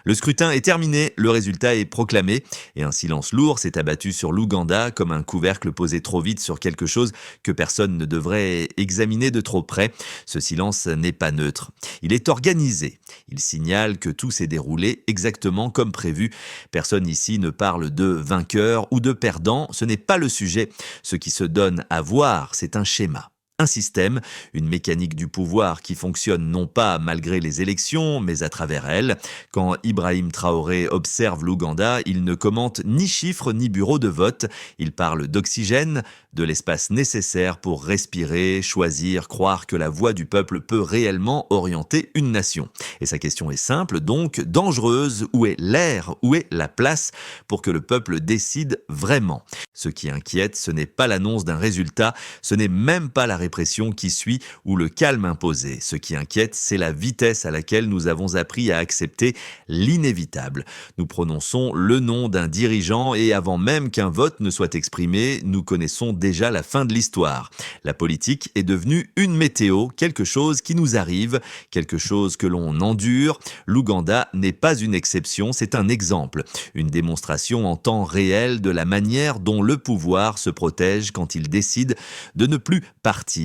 Le scrutin est terminé, le résultat est proclamé et un silence lourd s'est abattu sur l'Ouganda comme un couvercle posé trop vite sur quelque chose que personne ne devrait examiner de trop près. Ce silence n'est pas neutre. Il est organisé. Il signale que tout s'est déroulé exactement comme prévu. Personne ici ne parle de vainqueur ou de perdant, ce n'est pas le sujet. Ce qui se donne à voir, c'est un schéma. Un système, une mécanique du pouvoir qui fonctionne non pas malgré les élections, mais à travers elles. Quand Ibrahim Traoré observe l'Ouganda, il ne commente ni chiffres ni bureau de vote. Il parle d'oxygène, de l'espace nécessaire pour respirer, choisir, croire que la voix du peuple peut réellement orienter une nation. Et sa question est simple, donc dangereuse. Où est l'air? Où est la place pour que le peuple décide vraiment? Ce qui inquiète, ce n'est pas l'annonce d'un résultat, ce n'est même pas la répression qui suit ou le calme imposé. Ce qui inquiète, c'est la vitesse à laquelle nous avons appris à accepter l'inévitable. Nous prononçons le nom d'un dirigeant et avant même qu'un vote ne soit exprimé, nous connaissons déjà la fin de l'histoire. La politique est devenue une météo, quelque chose qui nous arrive, quelque chose que l'on endure. L'Ouganda n'est pas une exception, c'est un exemple, une démonstration en temps réel de la manière dont le pouvoir se protège quand il décide de ne plus partir.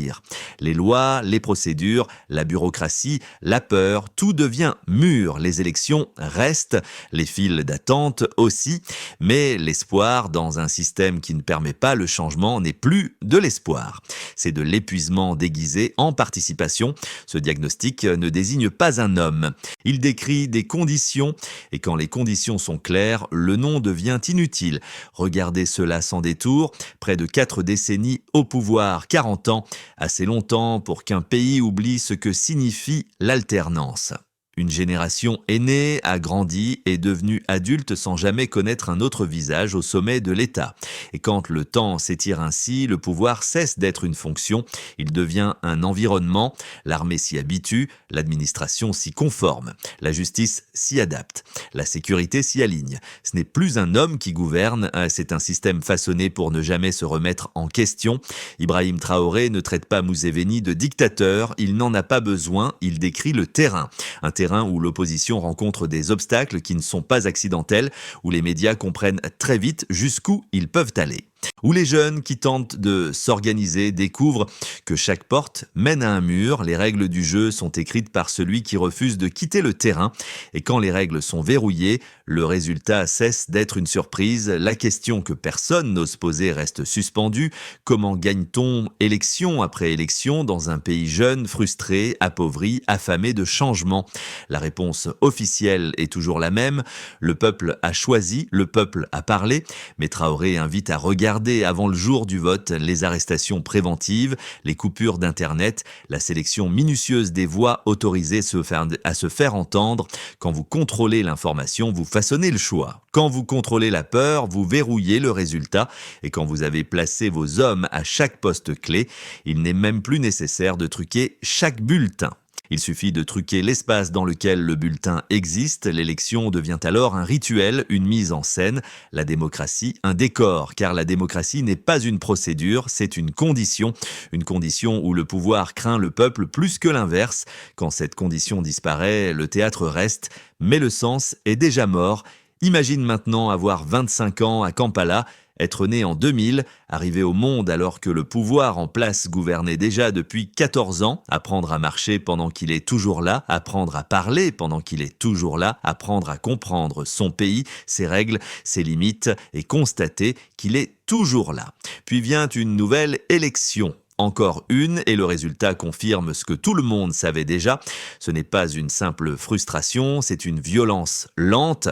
Les lois, les procédures, la bureaucratie, la peur, tout devient mûr. Les élections restent, les files d'attente aussi, mais l'espoir dans un système qui ne permet pas le changement n'est plus de l'espoir. C'est de l'épuisement déguisé en participation. Ce diagnostic ne désigne pas un homme. Il décrit des conditions et quand les conditions sont claires, le nom devient inutile. Regardez cela sans détour. Près de 4 décennies au pouvoir, 40 ans, assez longtemps pour qu'un pays oublie ce que signifie l'alternance. Une génération est née, a grandi, est devenue adulte sans jamais connaître un autre visage au sommet de l'État. Et quand le temps s'étire ainsi, le pouvoir cesse d'être une fonction, il devient un environnement, l'armée s'y habitue, l'administration s'y conforme, la justice s'y adapte, la sécurité s'y aligne. Ce n'est plus un homme qui gouverne, c'est un système façonné pour ne jamais se remettre en question. Ibrahim Traoré ne traite pas Museveni de dictateur, il n'en a pas besoin, il décrit le terrain. Un terrain où l'opposition rencontre des obstacles qui ne sont pas accidentels, où les médias comprennent très vite jusqu'où ils peuvent aller. Où les jeunes qui tentent de s'organiser découvrent que chaque porte mène à un mur, les règles du jeu sont écrites par celui qui refuse de quitter le terrain, et quand les règles sont verrouillées, le résultat cesse d'être une surprise, la question que personne n'ose poser reste suspendue, comment gagne-t-on élection après élection dans un pays jeune, frustré, appauvri, affamé de changement? La réponse officielle est toujours la même, le peuple a choisi, le peuple a parlé, mais Traoré invite à regarder avant le jour du vote les arrestations préventives, les coupures d'Internet, la sélection minutieuse des voix autorisées à se faire entendre. Quand vous contrôlez l'information, vous façonnez le choix. Quand vous contrôlez la peur, vous verrouillez le résultat. Et quand vous avez placé vos hommes à chaque poste clé, il n'est même plus nécessaire de truquer chaque bulletin. Il suffit de truquer l'espace dans lequel le bulletin existe, l'élection devient alors un rituel, une mise en scène, la démocratie un décor, car la démocratie n'est pas une procédure, c'est une condition où le pouvoir craint le peuple plus que l'inverse. Quand cette condition disparaît, le théâtre reste, mais le sens est déjà mort. Imagine maintenant avoir 25 ans à Kampala, être né en 2000, arriver au monde alors que le pouvoir en place gouvernait déjà depuis 14 ans, apprendre à marcher pendant qu'il est toujours là, apprendre à parler pendant qu'il est toujours là, apprendre à comprendre son pays, ses règles, ses limites et constater qu'il est toujours là. Puis vient une nouvelle élection. Encore une, et le résultat confirme ce que tout le monde savait déjà. Ce n'est pas une simple frustration, c'est une violence lente.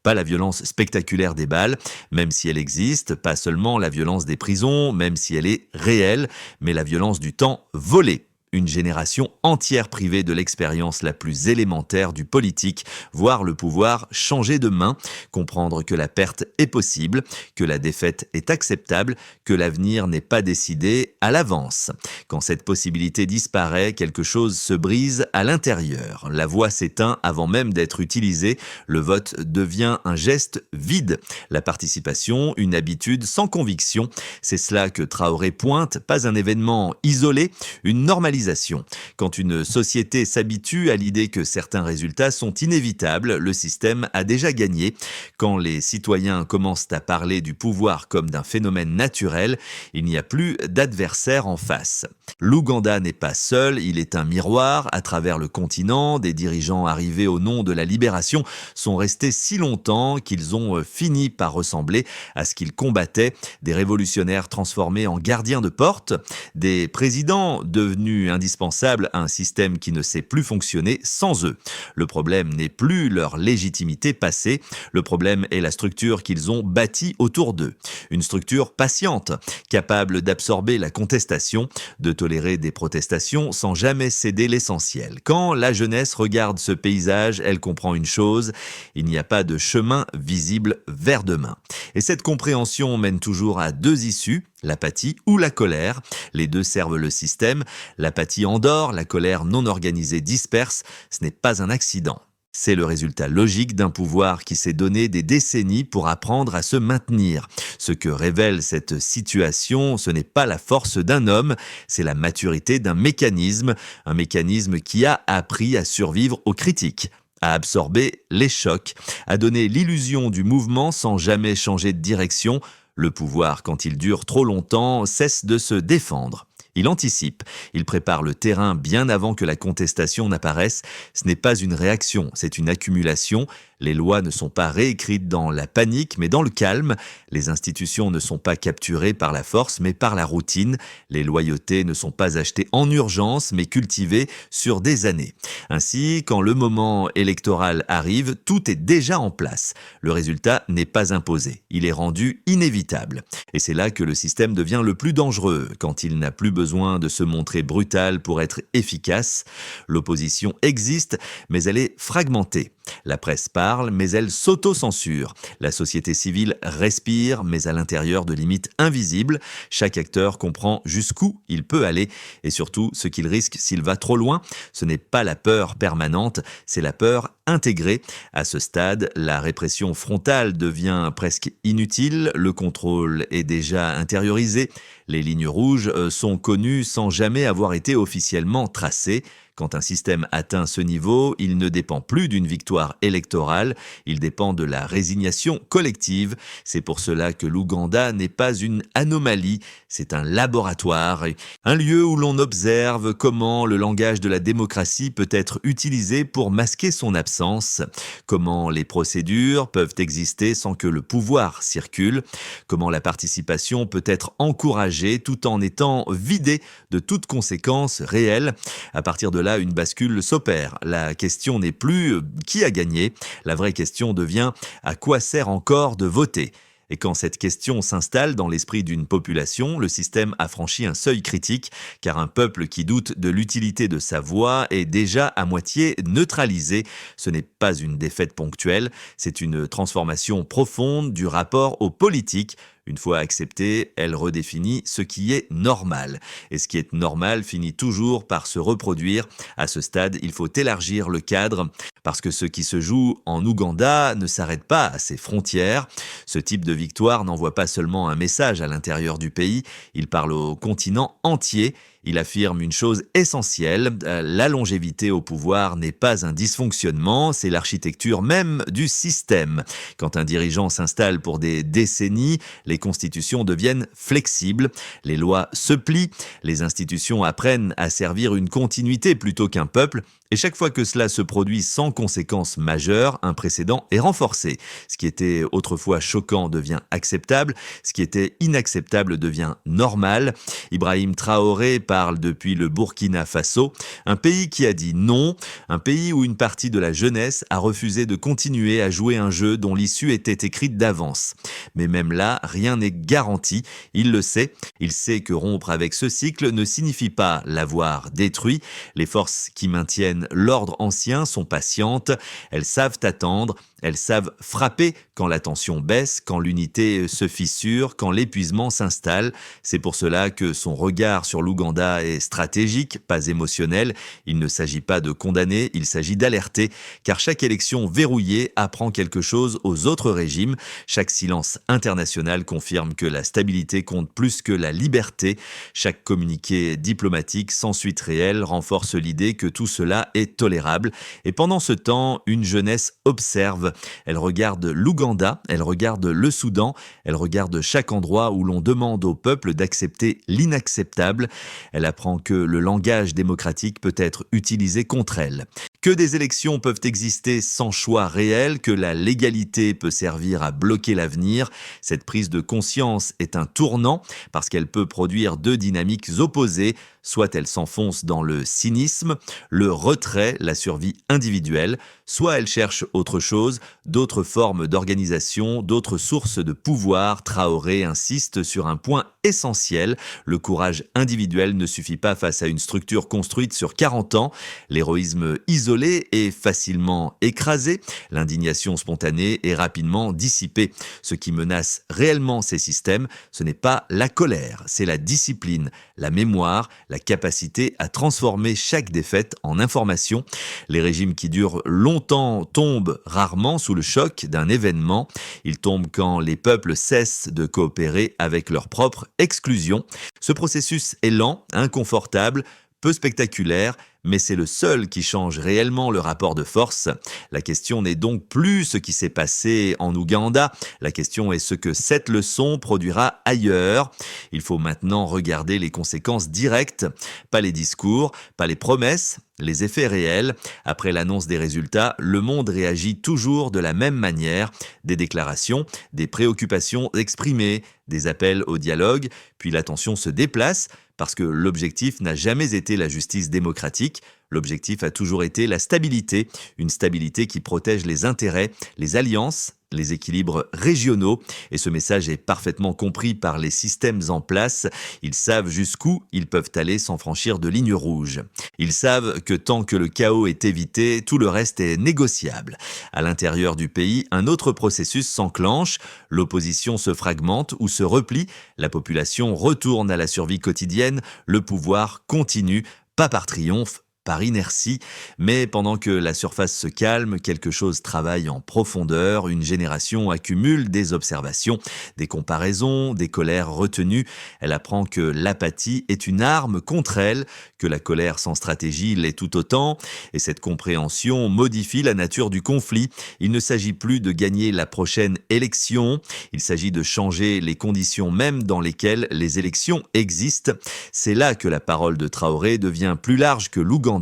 Pas la violence spectaculaire des balles, même si elle existe, pas seulement la violence des prisons, même si elle est réelle, mais la violence du temps volé. Une génération entière privée de l'expérience la plus élémentaire du politique, voir le pouvoir changer de main, comprendre que la perte est possible, que la défaite est acceptable, que l'avenir n'est pas décidé à l'avance. Quand cette possibilité disparaît, quelque chose se brise à l'intérieur. La voix s'éteint avant même d'être utilisée, le vote devient un geste vide. La participation, une habitude sans conviction, c'est cela que Traoré pointe, pas un événement isolé, une normalité centralisation. Quand une société s'habitue à l'idée que certains résultats sont inévitables, le système a déjà gagné. Quand les citoyens commencent à parler du pouvoir comme d'un phénomène naturel, il n'y a plus d'adversaire en face. L'Ouganda n'est pas seul, il est un miroir. À travers le continent, des dirigeants arrivés au nom de la libération sont restés si longtemps qu'ils ont fini par ressembler à ce qu'ils combattaient. Des révolutionnaires transformés en gardiens de porte, des présidents devenus indispensables à un système qui ne sait plus fonctionner sans eux. Le problème n'est plus leur légitimité passée, le problème est la structure qu'ils ont bâtie autour d'eux. Une structure patiente, capable d'absorber la contestation, de tolérer des protestations sans jamais céder l'essentiel. Quand la jeunesse regarde ce paysage, elle comprend une chose, il n'y a pas de chemin visible vers demain. Et cette compréhension mène toujours à deux issues, l'apathie ou la colère. Les deux servent le système. L'apathie endort, la colère non organisée disperse. Ce n'est pas un accident. C'est le résultat logique d'un pouvoir qui s'est donné des décennies pour apprendre à se maintenir. Ce que révèle cette situation, ce n'est pas la force d'un homme, c'est la maturité d'un mécanisme, un mécanisme qui a appris à survivre aux critiques, à absorber les chocs, à donner l'illusion du mouvement sans jamais changer de direction. Le pouvoir, quand il dure trop longtemps, cesse de se défendre. Il anticipe, il prépare le terrain bien avant que la contestation n'apparaisse. Ce n'est pas une réaction, c'est une accumulation. Les lois ne sont pas réécrites dans la panique, mais dans le calme. Les institutions ne sont pas capturées par la force, mais par la routine. Les loyautés ne sont pas achetées en urgence, mais cultivées sur des années. Ainsi, quand le moment électoral arrive, tout est déjà en place. Le résultat n'est pas imposé, il est rendu inévitable. Et c'est là que le système devient le plus dangereux, quand il n'a plus besoin de se montrer brutal pour être efficace. L'opposition existe, mais elle est fragmentée. La presse parle, mais elle s'auto-censure. La société civile respire, mais à l'intérieur de limites invisibles. Chaque acteur comprend jusqu'où il peut aller et surtout ce qu'il risque s'il va trop loin. Ce n'est pas la peur permanente, c'est la peur intégrée. À ce stade, la répression frontale devient presque inutile, le contrôle est déjà intériorisé, les lignes rouges sont connues sans jamais avoir été officiellement tracées. Quand un système atteint ce niveau, il ne dépend plus d'une victoire électorale, il dépend de la résignation collective. C'est pour cela que l'Ouganda n'est pas une anomalie, c'est un laboratoire, un lieu où l'on observe comment le langage de la démocratie peut être utilisé pour masquer son absence, comment les procédures peuvent exister sans que le pouvoir circule, comment la participation peut être encouragée tout en étant vidée de toute conséquence réelle. À partir de là, une bascule s'opère. La question n'est plus qui a gagné, la vraie question devient à quoi sert encore de voter. Et quand cette question s'installe dans l'esprit d'une population, le système a franchi un seuil critique, car un peuple qui doute de l'utilité de sa voix est déjà à moitié neutralisé. Ce n'est pas une défaite ponctuelle, c'est une transformation profonde du rapport aux politiques. Une fois acceptée, elle redéfinit ce qui est normal. Et ce qui est normal finit toujours par se reproduire. À ce stade, il faut élargir le cadre, parce que ce qui se joue en Ouganda ne s'arrête pas à ses frontières. Ce type de victoire n'envoie pas seulement un message à l'intérieur du pays, il parle au continent entier. Il affirme une chose essentielle, la longévité au pouvoir n'est pas un dysfonctionnement, c'est l'architecture même du système. Quand un dirigeant s'installe pour des décennies, les constitutions deviennent flexibles, les lois se plient, les institutions apprennent à servir une continuité plutôt qu'un peuple, et chaque fois que cela se produit sans conséquences majeures, un précédent est renforcé. Ce qui était autrefois choquant devient acceptable, ce qui était inacceptable devient normal. Ibrahim Traoré parle depuis le Burkina Faso, un pays qui a dit non, un pays où une partie de la jeunesse a refusé de continuer à jouer un jeu dont l'issue était écrite d'avance. Mais même là, rien n'est garanti, il le sait. Il sait que rompre avec ce cycle ne signifie pas l'avoir détruit. Les forces qui maintiennent l'ordre ancien sont patientes, elles savent attendre, elles savent frapper quand la tension baisse, quand l'unité se fissure, quand l'épuisement s'installe. C'est pour cela que son regard sur l'Ouganda l'Ouganda est stratégique, pas émotionnel. Il ne s'agit pas de condamner, il s'agit d'alerter, car chaque élection verrouillée apprend quelque chose aux autres régimes. Chaque silence international confirme que la stabilité compte plus que la liberté. Chaque communiqué diplomatique sans suite réelle renforce l'idée que tout cela est tolérable. Et pendant ce temps, une jeunesse observe. Elle regarde l'Ouganda, elle regarde le Soudan, elle regarde chaque endroit où l'on demande au peuple d'accepter l'inacceptable. Elle apprend que le langage démocratique peut être utilisé contre elle. Que des élections peuvent exister sans choix réel, que la légalité peut servir à bloquer l'avenir. Cette prise de conscience est un tournant parce qu'elle peut produire deux dynamiques opposées. Soit elle s'enfonce dans le cynisme, le retrait, la survie individuelle, soit elle cherche autre chose, d'autres formes d'organisation, d'autres sources de pouvoir. Traoré insiste sur un point essentiel. Le courage individuel ne suffit pas face à une structure construite sur 40 ans. L'héroïsme isolé est facilement écrasé. L'indignation spontanée est rapidement dissipée. Ce qui menace réellement ces systèmes, ce n'est pas la colère, c'est la discipline, la mémoire, la capacité à transformer chaque défaite en information. Les régimes qui durent longtemps tombent rarement sous le choc d'un événement. Ils tombent quand les peuples cessent de coopérer avec leur propre exclusion. Ce processus est lent, inconfortable, peu spectaculaire, mais c'est le seul qui change réellement le rapport de force. La question n'est donc plus ce qui s'est passé en Ouganda, la question est ce que cette leçon produira ailleurs. Il faut maintenant regarder les conséquences directes, pas les discours, pas les promesses, les effets réels. Après l'annonce des résultats, le monde réagit toujours de la même manière. Des déclarations, des préoccupations exprimées, des appels au dialogue, puis l'attention se déplace parce que l'objectif n'a jamais été la justice démocratique. L'objectif a toujours été la stabilité, une stabilité qui protège les intérêts, les alliances, les équilibres régionaux. Et ce message est parfaitement compris par les systèmes en place. Ils savent jusqu'où ils peuvent aller sans franchir de ligne rouge. Ils savent que tant que le chaos est évité, tout le reste est négociable. À l'intérieur du pays, un autre processus s'enclenche. L'opposition se fragmente ou se replie. La population retourne à la survie quotidienne. Le pouvoir continue, pas par triomphe, par inertie, mais pendant que la surface se calme, quelque chose travaille en profondeur, une génération accumule des observations, des comparaisons, des colères retenues. Elle apprend que l'apathie est une arme contre elle, que la colère sans stratégie l'est tout autant, et cette compréhension modifie la nature du conflit. Il ne s'agit plus de gagner la prochaine élection, il s'agit de changer les conditions même dans lesquelles les élections existent. C'est là que la parole de Traoré devient plus large que l'Ouganda.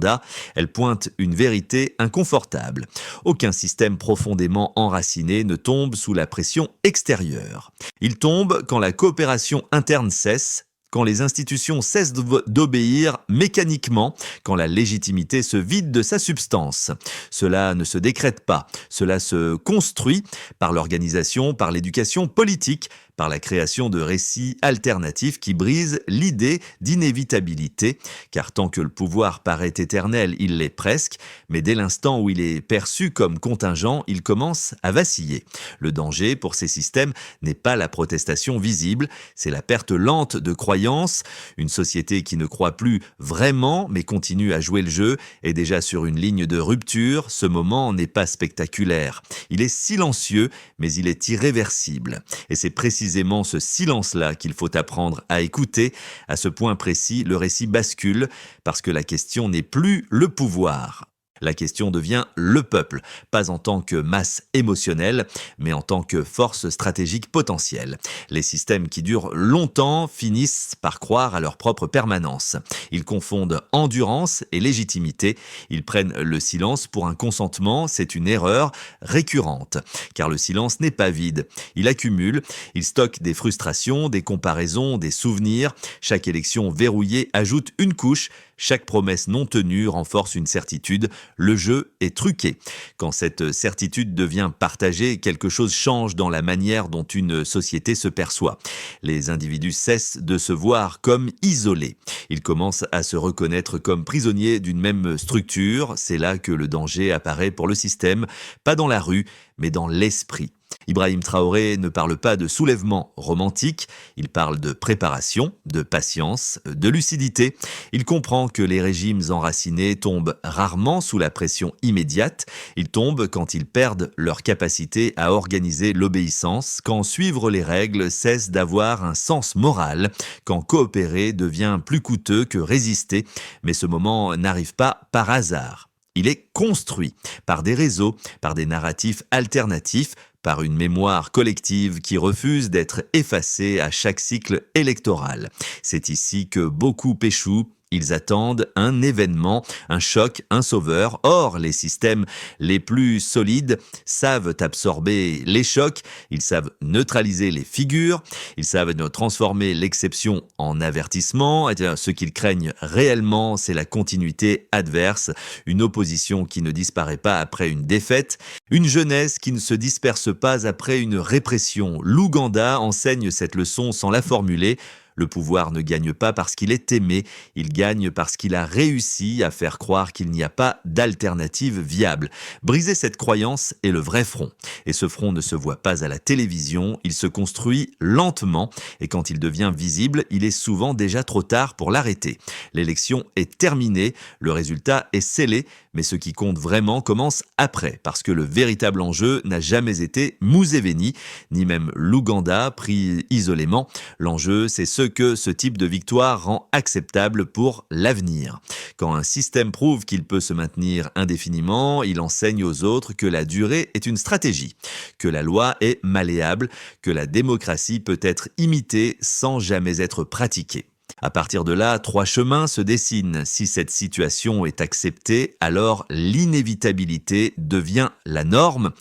Elle pointe une vérité inconfortable. Aucun système profondément enraciné ne tombe sous la pression extérieure. Il tombe quand la coopération interne cesse, quand les institutions cessent d'obéir mécaniquement, quand la légitimité se vide de sa substance. Cela ne se décrète pas, cela se construit par l'organisation, par l'éducation politique, par la création de récits alternatifs qui brisent l'idée d'inévitabilité, car tant que le pouvoir paraît éternel, il l'est presque, mais dès l'instant où il est perçu comme contingent, il commence à vaciller. Le danger pour ces systèmes n'est pas la protestation visible, c'est la perte lente de croyance. Une société qui ne croit plus vraiment, mais continue à jouer le jeu, est déjà sur une ligne de rupture. Ce moment n'est pas spectaculaire. Il est silencieux, mais il est irréversible. Et c'est précisément ce silence-là qu'il faut apprendre à écouter. À ce point précis, le récit bascule parce que la question n'est plus le pouvoir. La question devient le peuple, pas en tant que masse émotionnelle, mais en tant que force stratégique potentielle. Les systèmes qui durent longtemps finissent par croire à leur propre permanence. Ils confondent endurance et légitimité. Ils prennent le silence pour un consentement, c'est une erreur récurrente. Car le silence n'est pas vide. Il accumule, il stocke des frustrations, des comparaisons, des souvenirs. Chaque élection verrouillée ajoute une couche. Chaque promesse non tenue renforce une certitude, le jeu est truqué. Quand cette certitude devient partagée, quelque chose change dans la manière dont une société se perçoit. Les individus cessent de se voir comme isolés. Ils commencent à se reconnaître comme prisonniers d'une même structure. C'est là que le danger apparaît pour le système, pas dans la rue, mais dans l'esprit. Ibrahim Traoré ne parle pas de soulèvement romantique, il parle de préparation, de patience, de lucidité. Il comprend que les régimes enracinés tombent rarement sous la pression immédiate, ils tombent quand ils perdent leur capacité à organiser l'obéissance, quand suivre les règles cesse d'avoir un sens moral, quand coopérer devient plus coûteux que résister, mais ce moment n'arrive pas par hasard. Il est construit par des réseaux, par des narratifs alternatifs, par une mémoire collective qui refuse d'être effacée à chaque cycle électoral. C'est ici que beaucoup échouent. Ils attendent un événement, un choc, un sauveur. Or, les systèmes les plus solides savent absorber les chocs, ils savent neutraliser les figures, ils savent transformer l'exception en avertissement. Ce qu'ils craignent réellement, c'est la continuité adverse, une opposition qui ne disparaît pas après une défaite, une jeunesse qui ne se disperse pas après une répression. L'Ouganda enseigne cette leçon sans la formuler. Le pouvoir ne gagne pas parce qu'il est aimé, il gagne parce qu'il a réussi à faire croire qu'il n'y a pas d'alternative viable. Briser cette croyance est le vrai front. Et ce front ne se voit pas à la télévision, il se construit lentement et quand il devient visible, il est souvent déjà trop tard pour l'arrêter. L'élection est terminée, le résultat est scellé, mais ce qui compte vraiment commence après, parce que le véritable enjeu n'a jamais été Museveni, ni même l'Ouganda pris isolément. L'enjeu, c'est ce que ce type de victoire rend acceptable pour l'avenir. Quand un système prouve qu'il peut se maintenir indéfiniment, il enseigne aux autres que la durée est une stratégie, que la loi est malléable, que la démocratie peut être imitée sans jamais être pratiquée. À partir de là, trois chemins se dessinent. Si cette situation est acceptée, alors l'inévitabilité devient la norme.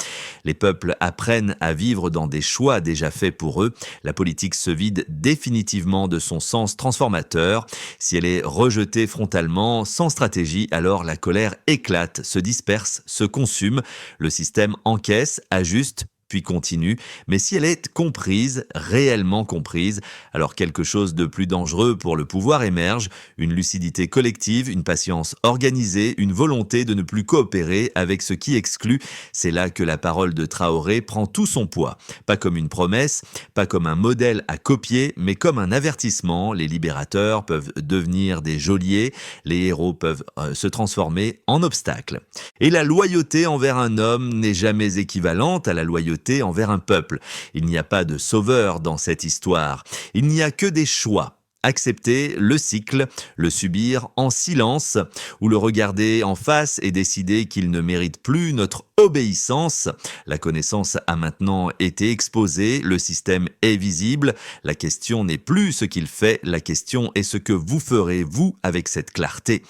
Les peuples apprennent à vivre dans des choix déjà faits pour eux. La politique se vide définitivement de son sens transformateur. Si elle est rejetée frontalement, sans stratégie, alors la colère éclate, se disperse, se consume. Le système encaisse, ajuste, puis continue, mais si elle est comprise, réellement comprise, alors quelque chose de plus dangereux pour le pouvoir émerge, une lucidité collective, une patience organisée, une volonté de ne plus coopérer avec ce qui exclut. C'est là que la parole de Traoré prend tout son poids, pas comme une promesse, pas comme un modèle à copier, mais comme un avertissement. Les libérateurs peuvent devenir des geôliers, les héros peuvent se transformer en obstacles. Et la loyauté envers un homme n'est jamais équivalente à la loyauté envers un peuple. Il n'y a pas de sauveur dans cette histoire. Il n'y a que des choix. Accepter le cycle, le subir en silence, ou le regarder en face et décider qu'il ne mérite plus notre obéissance. La connaissance a maintenant été exposée, le système est visible. La question n'est plus ce qu'il fait, la question est ce que vous ferez, vous, avec cette clarté.